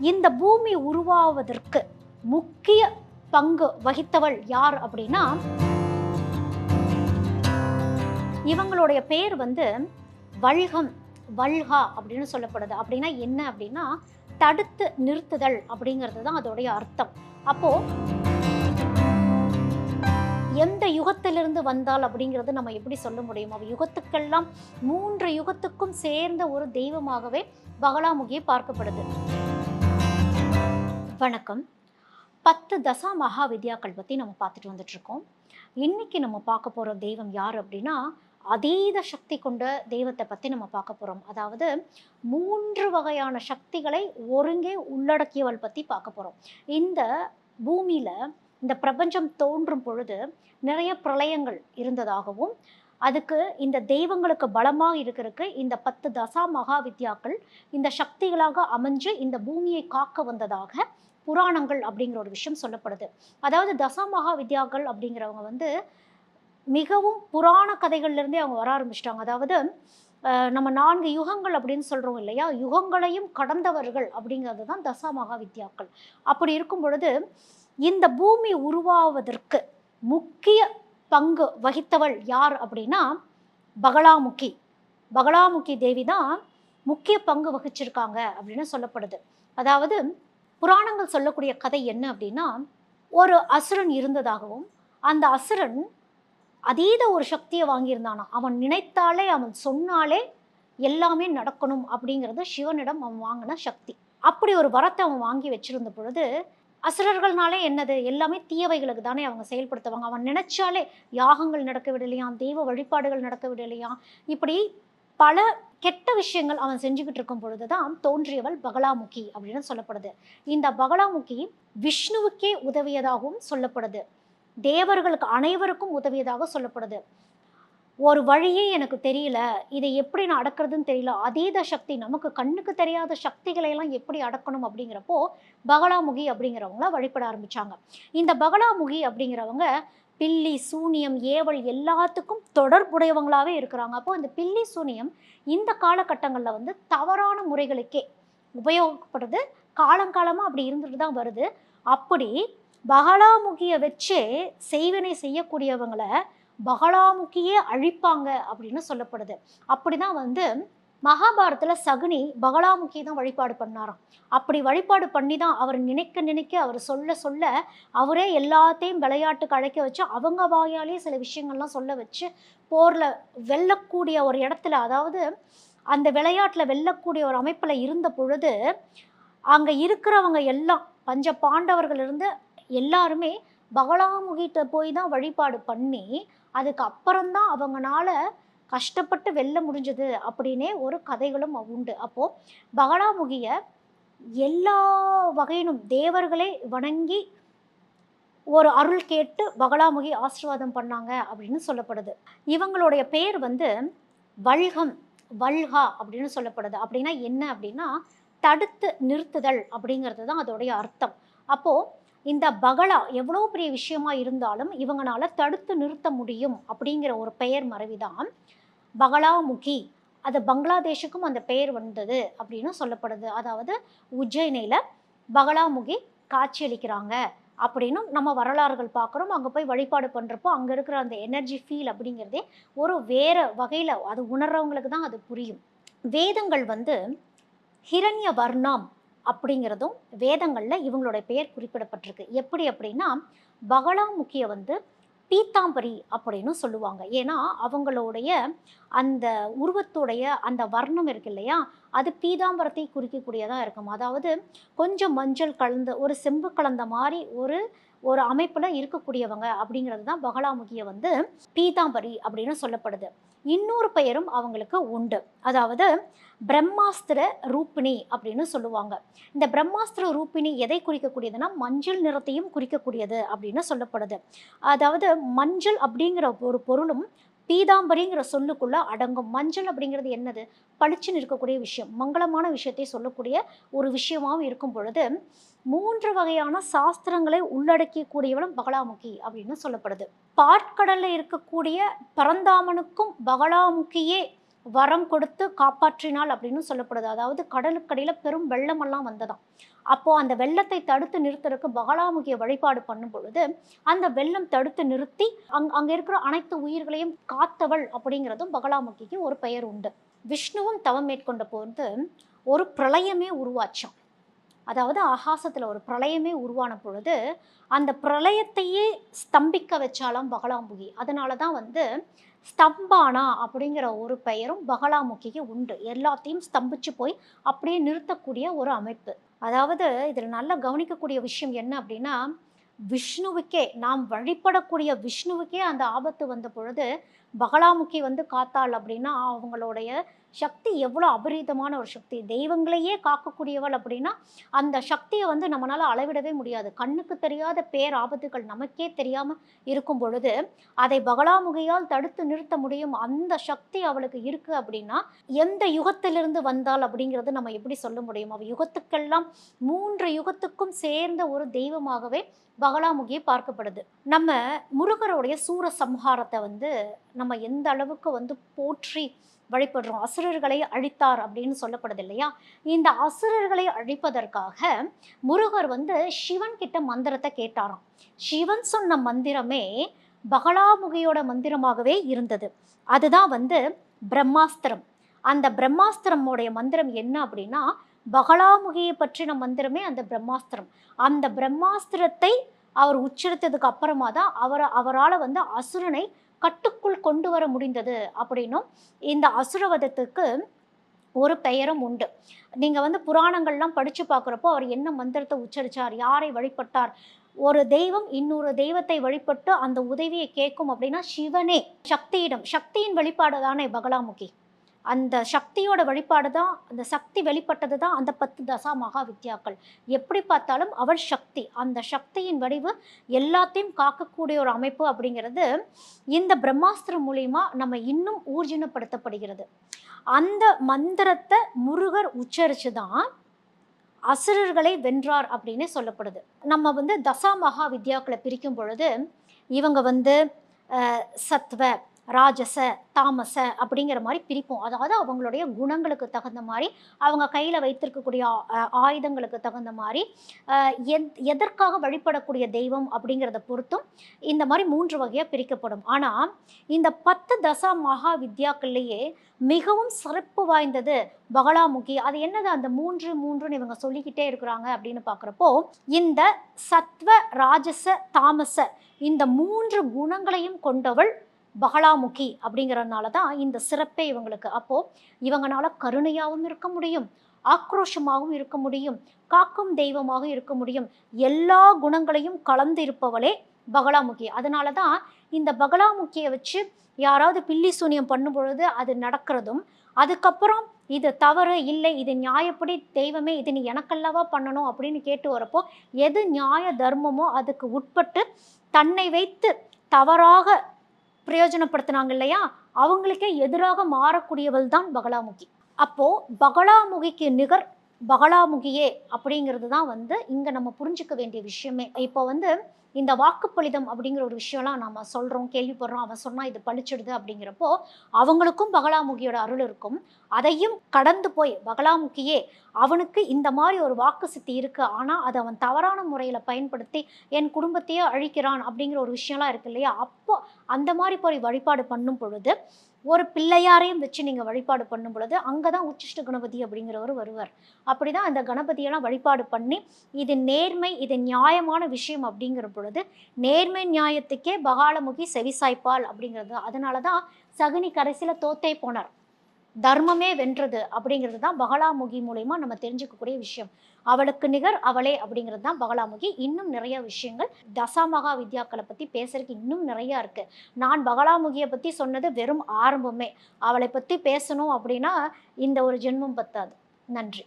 இந்த பூமி உருவாவதற்கு முக்கிய பங்கு வகித்தவள் யார் அப்படின்னா, இவங்களுடைய பேர் வல்கம், வல்கா அப்படின்னு சொல்லப்படுது. அப்படின்னா என்ன அப்படின்னா, தடுத்து நிறுத்துதல் அப்படிங்கிறது தான் அதோடைய அர்த்தம். அப்போ எந்த யுகத்திலிருந்து வந்தால் அப்படிங்கிறது நம்ம எப்படி சொல்ல முடியும்? அவ யுகத்துக்கெல்லாம் 3 யுகத்துக்கும் சேர்ந்த ஒரு தெய்வமாகவே பகலாமுகி பார்க்கப்படுது. வணக்கம். 10 தசா மகா வித்யாக்கள் பத்தி நம்ம பார்த்துட்டு வந்துட்டு இருக்கோம். இன்னைக்கு நம்ம பார்க்க போற தெய்வம் யார் அப்படின்னா, அதீத சக்தி கொண்ட தெய்வத்தை பத்தி நம்ம பார்க்க போறோம். அதாவது 3 வகையான சக்திகளை ஒருங்கே உள்ளடக்கியவள் பத்தி பார்க்க போறோம். இந்த பூமியில இந்த பிரபஞ்சம் தோன்றும் பொழுது நிறைய பிரளயங்கள் இருந்ததாகவும், அதுக்கு இந்த தெய்வங்களுக்கு பலமாக இருக்கிறதுக்கு இந்த 10 தசா மகா வித்யாக்கள் இந்த சக்திகளாக அமைஞ்சு இந்த பூமியை காக்க வந்ததாக புராணங்கள் அப்படிங்கிற ஒரு விஷயம் சொல்லப்படுது. அதாவது தசா மகா வித்யாக்கள் அப்படிங்கிறவங்க மிகவும் புராண கதைகள்லேருந்தே அவங்க வர ஆரம்பிச்சிட்டாங்க. அதாவது நம்ம 4 யுகங்கள் அப்படின்னு சொல்கிறோம் இல்லையா, யுகங்களையும் கடந்தவர்கள் அப்படிங்கிறது தான் தசா மகா வித்யாக்கள். அப்படி இருக்கும் பொழுது இந்த பூமி உருவாவதற்கு முக்கிய பங்கு வகித்தவள் யார் அப்படின்னா பகலாமுகி. பகலாமுகி தேவி தான் முக்கிய பங்கு வகிச்சிருக்காங்க அப்படின்னு சொல்லப்படுது. அதாவது புராணங்கள் சொல்லக்கூடிய கதை என்ன அப்படின்னா, ஒரு அசுரன் இருந்ததாகவும், அந்த அசுரன் அதீத ஒரு சக்தியை வாங்கியிருந்தானா. அவன் நினைத்தாலே, அவன் சொன்னாலே எல்லாமே நடக்கணும் அப்படிங்கிறது சிவனிடம் அவன் வாங்கின சக்தி. அப்படி ஒரு வரத்தை அவன் வாங்கி வச்சிருந்த பொழுது, அசுரர்கள்னாலே என்னது, எல்லாமே தீயவைகளுக்கு தானே அவங்க செயல்படுத்துவாங்க. அவன் நினைச்சாலே யாகங்கள் நடக்க விடலையாம், தெய்வ வழிபாடுகள் நடக்க விடலையாம். இப்படி பல கெட்ட விஷயங்கள் அவன் செஞ்சுக்கிட்டு இருக்கும் பொழுதுதான் தோன்றியவள் பகலாமுகி அப்படின்னு சொல்லப்படுது. இந்த பகலாமுகி விஷ்ணுவுக்கே உதவியதாகவும் சொல்லப்படுது. தேவர்களுக்கு அனைவருக்கும் உதவியதாக சொல்லப்படுது. ஒரு வழியே எனக்கு தெரியல, இதை எப்படி நான் அடக்கிறதுன்னு தெரியல, அதீத சக்தி, நமக்கு கண்ணுக்கு தெரியாத சக்திகளை எல்லாம் எப்படி அடக்கணும் அப்படிங்கிறப்போ பகலாமுகி அப்படிங்கிறவங்கள வழிபட ஆரம்பிச்சாங்க. இந்த பகலாமுகி அப்படிங்கிறவங்க பில்லி, சூனியம், ஏவல் எல்லாத்துக்கும் தொடர்புடையவங்களாவே இருக்கிறாங்க. அப்போ இந்த பில்லி, சூனியம் இந்த காலகட்டங்களில் தவறான முறைகளுக்கே உபயோகப்படுது. காலங்காலமாக அப்படி இருந்துட்டு தான் வருது. அப்படி பகலாமுகியை வச்சே செய்வினை செய்யக்கூடியவங்களை பகலாமுகியே அழிப்பாங்க அப்படின்னு சொல்லப்படுது. அப்படிதான் மகாபாரதத்தில் சகுனி பகலாமுகி தான் வழிபாடு பண்ணாராம். அப்படி வழிபாடு பண்ணி தான் அவர் நினைக்க நினைக்க, அவர் சொல்ல சொல்ல, அவரே எல்லாத்தையும் விளையாட்டுக்கு அழைக்க வச்சு, அவங்க வாயாலே சில விஷயங்கள்லாம் சொல்ல வச்சு, போரில் வெல்லக்கூடிய ஒரு இடத்துல, அதாவது அந்த விளையாட்டில் வெல்லக்கூடிய ஒரு அமைப்பில் இருந்த பொழுது, அங்கே இருக்கிறவங்க எல்லாம் பஞ்ச பாண்டவர்கள் இருந்து எல்லாருமே பகலாமுகிட்ட போய் தான் வழிபாடு பண்ணி, அதுக்கு அப்புறம்தான் அவங்கனால கஷ்டப்பட்டு வெல்ல முடிஞ்சது அப்படின்னே ஒரு கதைகளும் உண்டு. அப்போ பகலாமுகிய எல்லா வகையிலும் தேவர்களே வணங்கி ஒரு அருள் கேட்டு பகலாமுகி ஆசீர்வாதம் பண்ணாங்க அப்படின்னு சொல்லப்படுது. இவங்களுடைய பேர் வல்கம், வல்கா அப்படின்னு சொல்லப்படுது. அப்படின்னா என்ன அப்படின்னா, தடுத்து நிறுத்துதல் அப்படிங்கிறது தான் அதோடைய அர்த்தம். அப்போ இந்த பகலா எவ்வளோ பெரிய விஷயமா இருந்தாலும் இவங்களால தடுத்து நிறுத்த முடியும் அப்படிங்கிற ஒரு பெயர் மறைவிதான் பகலாமுகி. அது பங்களாதேஷுக்கும் அந்த பெயர் வந்தது அப்படின்னு சொல்லப்படுது. அதாவது உஜ்ஜயினியில் பகலாமுகி காட்சியளிக்கிறாங்க அப்படின்னு நம்ம வரலாறுகள் பார்க்குறோம். அங்கே போய் வழிபாடு பண்ணுறப்போ அங்கே இருக்கிற அந்த எனர்ஜி ஃபீல் அப்படிங்கிறதே ஒரு வேறு வகையில், அது உணர்றவங்களுக்கு தான் அது புரியும். வேதங்கள் ஹிரண்ய வர்ணம் அப்படிங்கிறதும் வேதங்களில் இவங்களுடைய பெயர் குறிப்பிடப்பட்டிருக்கு. எப்படி அப்படின்னா, பகலாமுகியை பீத்தாம்பரி அப்படின்னு சொல்லுவாங்க. ஏன்னா அவங்களுடைய அந்த உருவத்துடைய அந்த வர்ணம் இருக்கு இல்லையா, அது பீதாம்பரத்தை குறிக்கக்கூடியதாக இருக்கும். அதாவது கொஞ்சம் மஞ்சள் கலந்த, ஒரு செம்பு கலந்த மாதிரி ஒரு ஒரு அமைப்பில் இருக்கக்கூடியவங்க அப்படிங்கிறது தான் பகலாமுகியை பீதாம்பரி அப்படின்னு சொல்லப்படுது. இன்னொரு பெயரும் அவங்களுக்கு உண்டு. அதாவது பிரம்மாஸ்திர ரூபிணி அப்படின்னு சொல்லுவாங்க. இந்த பிரம்மாஸ்திர ரூபிணி எதை குறிக்கக்கூடியதுன்னா, மஞ்சள் நிறத்தையும் குறிக்கக்கூடியது அப்படின்னு சொல்லப்படுது. அதாவது மஞ்சள் அப்படிங்கிற ஒரு பொருளும் பீதாம்பரிங்கிற சொல்லுக்குள்ள அடங்கும். மஞ்சள் அப்படிங்கிறது என்னது, பளிச்சுன்னு இருக்கக்கூடிய விஷயம், மங்களமான விஷயத்தை சொல்லக்கூடிய ஒரு விஷயமாகவும் இருக்கும் பொழுது 3 வகையான சாஸ்திரங்களை உள்ளடக்கியக்கூடியவளும் பகலாமுகி அப்படின்னு சொல்லப்படுது. பாற்கடல்ல இருக்கக்கூடிய பரந்தாமனுக்கும் பகலாமுகியே வரம் கொடுத்து காப்பாற்றினாள் அப்படின்னு சொல்லப்படுது. அதாவது கடலுக்கடியில் பெரும் வெள்ளமெல்லாம் வந்ததாம். அப்போ அந்த வெள்ளத்தை தடுத்து நிறுத்துறதுக்கு பகலாமுகிய வழிபாடு பண்ணும் பொழுது அந்த வெள்ளம் தடுத்து நிறுத்தி அங்க இருக்கிற அனைத்து உயிர்களையும் காத்தவள் அப்படிங்கிறதும் பகலாமுகிக்கு ஒரு பெயர் உண்டு. விஷ்ணுவும் தவம் மேற்கொண்ட போது ஒரு பிரளயமே உருவாச்சாம். அதாவது ஆகாசத்துல ஒரு பிரளயமே உருவான பொழுது அந்த பிரளயத்தையே ஸ்தம்பிக்க வச்சாலாம் பகலாமுகி. அதனாலதான் ஸ்தம்பானா அப்படிங்கிற ஒரு பெயரும் பகலாமுகிக்கு உண்டு. எல்லாத்தையும் ஸ்தம்பிச்சு போய் அப்படியே நிறுத்தக்கூடிய ஒரு அமைப்பு. அதாவது இதுல நல்லா கவனிக்கக்கூடிய விஷயம் என்ன அப்படின்னா, விஷ்ணுவுக்கே, நாம் வழிபடக்கூடிய விஷ்ணுவுக்கே அந்த ஆபத்து வந்த பொழுது பகலாமுகி காத்தாள் அப்படின்னா அவங்களுடைய சக்தி எவ்வளோ அபரீதமான ஒரு சக்தி. தெய்வங்களையே காக்கக்கூடியவள் அப்படின்னா அந்த சக்தியை நம்மளால அளவிடவே முடியாது. கண்ணுக்கு தெரியாத பேர் ஆபத்துகள் நமக்கே தெரியாம இருக்கும் பொழுது அதை பகலாமுகியால் தடுத்து நிறுத்த முடியும். அந்த சக்தி அவளுக்கு இருக்கு அப்படின்னா எந்த யுகத்திலிருந்து வந்தாள் அப்படிங்கிறது நம்ம எப்படி சொல்ல முடியும்? அவ யுகத்துக்கெல்லாம் 3 யுகத்துக்கும் சேர்ந்த ஒரு தெய்வமாகவே பகலாமுகி பார்க்கப்படுது. நம்ம முருகருடைய சூர சம்ஹாரத்தை நம்ம எந்த அளவுக்கு போற்றி வழிபடுறோம். அசுரர்களை அழித்தார் அப்படின்னு சொல்லப்படுது இல்லையா? இந்த அசுரர்களை அழிப்பதற்காக முருகர் சிவன் கிட்ட மந்திரத்தை கேட்டாராம். சிவன் சொன்ன மந்திரமே பகலாமுகியோட மந்திரமாகவே இருந்தது. அதுதான் பிரம்மாஸ்திரம். அந்த பிரம்மாஸ்திரமோடைய மந்திரம் என்ன அப்படின்னா பகலாமுகியை பற்றின மந்திரமே அந்த பிரம்மாஸ்திரம். அந்த பிரம்மாஸ்திரத்தை அவர் உச்சரித்ததுக்கு அப்புறமா தான் அவரால் அசுரனை கட்டுக்குள் கொண்டு வர முடிந்தது அப்படின்னும் இந்த அசுரவதத்துக்கு ஒரு பெயரும் உண்டு. நீங்க புராணங்கள்லாம் படிச்சு பார்க்குறப்போ அவர் என்ன மந்திரத்தை உச்சரிச்சார், யாரை வழிபட்டார், ஒரு தெய்வம் இன்னொரு தெய்வத்தை வழிபட்டு அந்த உதவியை கேட்கும் அப்படின்னா சிவனே சக்தியின் வெளிப்பாடு தானே பகலாமுகி. அந்த சக்தியோட வழிபாடு தான், அந்த சக்தி வெளிப்பட்டது தான் அந்த 10 தசா மகா வித்யாக்கள். எப்படி பார்த்தாலும் அவள் சக்தி. அந்த சக்தியின் வடிவு எல்லாத்தையும் காக்கக்கூடிய ஒரு அமைப்பு அப்படிங்கிறது இந்த பிரம்மாஸ்திரம் மூலியமா நம்ம இன்னும் ஊர்ஜினப்படுத்தப்படுகிறது. அந்த மந்திரத்தை முருகர் உச்சரிச்சு தான் அசுரர்களை வென்றார் அப்படின்னு சொல்லப்படுது. நம்ம தசா மகா வித்யாக்களை பிரிக்கும் பொழுது இவங்க சத்வ, ராஜச, தாமச அப்படிங்கிற மாதிரி பிரிப்போம். அதாவது அவங்களுடைய குணங்களுக்கு தகுந்த மாதிரி, அவங்க கையில் வைத்திருக்கக்கூடிய ஆயுதங்களுக்கு தகுந்த மாதிரி, எதற்காக வழிபடக்கூடிய தெய்வம் அப்படிங்கிறத பொறுத்தும் இந்த மாதிரி 3 வகையாக பிரிக்கப்படும். ஆனால் இந்த 10 தசா மகா வித்யாக்கள்லேயே மிகவும் சிறப்பு வாய்ந்தது பகலாமுகி. அது என்னது அந்த 3 இவங்க சொல்லிக்கிட்டே இருக்கிறாங்க அப்படின்னு பார்க்குறப்போ, இந்த சத்வ, ராஜச, தாமச இந்த 3 குணங்களையும் கொண்டவள் பகலாமுகி. அப்படிங்கிறதுனால தான் இந்த சிறப்பே இவங்களுக்கு. அப்போ இவங்கனால கருணையாகவும் இருக்க முடியும், ஆக்ரோஷமாகவும் இருக்க முடியும், காக்கும் தெய்வமாக இருக்க முடியும். எல்லா குணங்களையும் கலந்து இருப்பவளே பகலாமுகி. அதனால தான் இந்த பகலாமுகியை வச்சு யாராவது பில்லி சூனியம் பண்ணும் பொழுது அது நடக்கிறதும், அதுக்கப்புறம் இது தவறு இல்லை, இது நியாயப்படி தெய்வமே இது நீ எனக்கல்லவா பண்ணணும் அப்படின்னு கேட்டு வரப்போ எது நியாய தர்மமோ அதுக்கு உட்பட்டு தன்னை வைத்து தவறாக பிரயோஜனப்படுத்தினாங்க இல்லையா, அவங்களுக்கே எதிராக மாறக்கூடியவள் தான் பகலாமுகி. அப்போ பகலாமுகிக்கு நிகர் பகலாமுகியே அப்படிங்கிறது தான் இங்க நம்ம புரிஞ்சுக்க வேண்டிய விஷயமே. இப்போ இந்த வாக்குப்பளிதம் அப்படிங்கிற ஒரு விஷயம்லாம் நம்ம சொல்றோம், கேள்விப்படுறோம். அவன் சொன்னா இது பழிச்சிடுது அப்படிங்கிறப்போ அவங்களுக்கும் பகலாமுகியோட அருள் இருக்கும். அதையும் கடந்து போய் பகலாமுகியே அவனுக்கு இந்த மாதிரி ஒரு வாக்கு சித்தி இருக்கு, ஆனா அதை அவன் தவறான முறையில பயன்படுத்தி என் குடும்பத்தையே அழிக்கிறான் அப்படிங்கிற ஒரு விஷயம்லாம் இருக்கு இல்லையா. அப்போ அந்த மாதிரி போய் வழிபாடு பண்ணும் பொழுது ஒரு பிள்ளையாரையும் வச்சு நீங்க வழிபாடு பண்ணும் பொழுது அங்கதான் உச்சிஷ்ட கணபதி அப்படிங்கிறவர் வருவார். அப்படிதான் அந்த கணபதியெல்லாம் வழிபாடு பண்ணி இது நேர்மை, இது நியாயமான விஷயம் அப்படிங்கிற பொழுது நேர்மை நியாயத்துக்கே பகலாமுகி செவிசாய்ப்பாள் அப்படிங்கிறது. அதனாலதான் சகுனி கடைசியில தோத்தே போனார், தர்மமே வென்றது அப்படிங்கிறது தான் பகலாமுகி மூலமா நம்ம தெரிஞ்சுக்கக்கூடிய விஷயம். அவளுக்கு நிகர் அவளே அப்படிங்கிறது தான் பகலாமுகி. இன்னும் நிறைய விஷயங்கள் தசாமகா வித்யாக்களை பற்றி பேசுறதுக்கு இன்னும் நிறையா இருக்கு. நான் பகலாமுகியை பற்றி சொன்னது வெறும் ஆரம்பமே. அவளை பற்றி பேசணும் அப்படின்னா இந்த ஒரு ஜென்மம் பத்தாது. நன்றி.